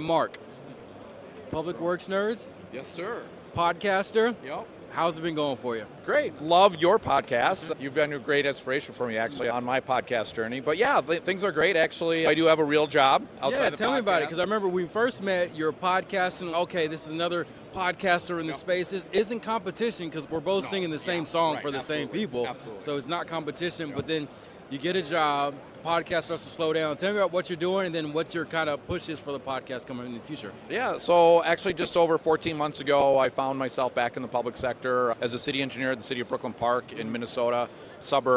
Mark, Public Works Nerds, Yes, sir. podcaster. Yep. How's it been going for you? Great. Love your podcast. You've been a great inspiration for me, actually, on my podcast journey. But yeah, things are great, actually. I do have a real job outside Yeah, the tell me about it, podcast. because I remember when we first met, you're podcasting. Okay, this is another podcaster in the space. It isn't competition, because we're both singing the same song right, for the same absolutely, people. absolutely. So it's not competition, but then you get a job, podcast starts to slow down. Tell me about what you're doing and then what your kind of push is for the podcast coming in the future. Yeah, so actually just over 14 months ago, I found myself back in the public sector as a city engineer at the city of Brooklyn Park in Minnesota,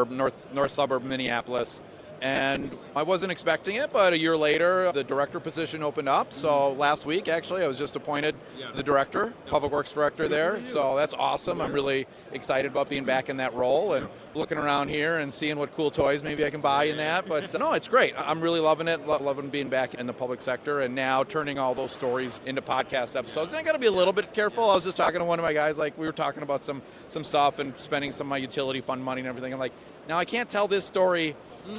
north suburb of Minneapolis. And I wasn't expecting it, but a year later, the director position opened up. So last week, actually, I was just appointed the director, public works director there. So that's awesome. I'm really excited about being back in that role and looking around here and seeing what cool toys maybe I can buy in that. But no, it's great. I'm really loving it, loving being back in the public sector and now turning all those stories into podcast episodes. And I got to be a little bit careful. I was just talking to one of my guys, like we were talking about some stuff and spending some of my utility fund money and everything. I'm like, now I can't tell this story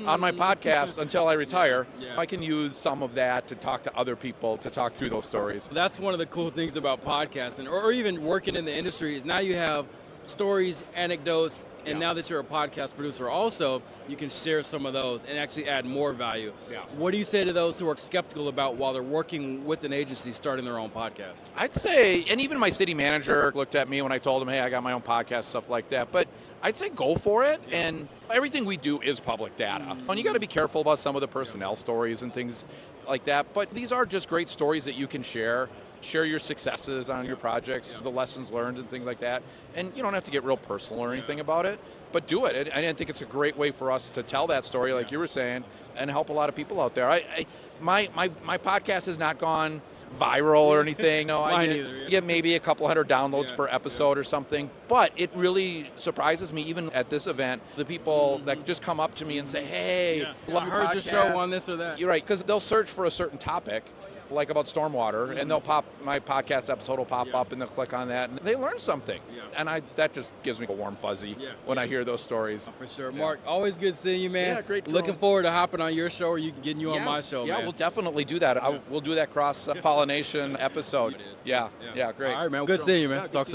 on my podcast until I retire. Yeah. I can use some of that to talk to other people, to talk through those stories. That's one of the cool things about podcasting or even working in the industry is now you have stories, anecdotes, and now that you're a podcast producer also, you can share some of those and actually add more value. Yeah. What do you say to those who are skeptical about while they're working with an agency starting their own podcast? I'd say, and even my city manager looked at me when I told him, hey, I got my own podcast, stuff like that. But I'd say go for it. And everything we do is public data. And you got to be careful about some of the personnel stories and things like that. But these are just great stories that you can share your successes on your projects, the lessons learned and things like that. And you don't have to get real personal or anything about it, but do it. And I think it's a great way for us to tell that story, like you were saying, and help a lot of people out there. My podcast has not gone viral or anything. No, Mine either, get maybe a couple hundred downloads per episode or something. But it really surprises me, even at this event, the people that just come up to me and say, hey, I heard your show on this or that. You're right, because they'll search for a certain topic, like about stormwater, and they'll pop, my podcast episode will pop up and they'll click on that and they learn something. And that just gives me a warm fuzzy when I hear those stories. For sure. Mark, always good seeing you, man. Yeah, great. Looking forward to hopping on your show or getting you on my show, Yeah, man. we'll definitely do that. We'll do that cross-pollination episode. Yeah, great. All right, man. Good seeing you, man. Talk soon.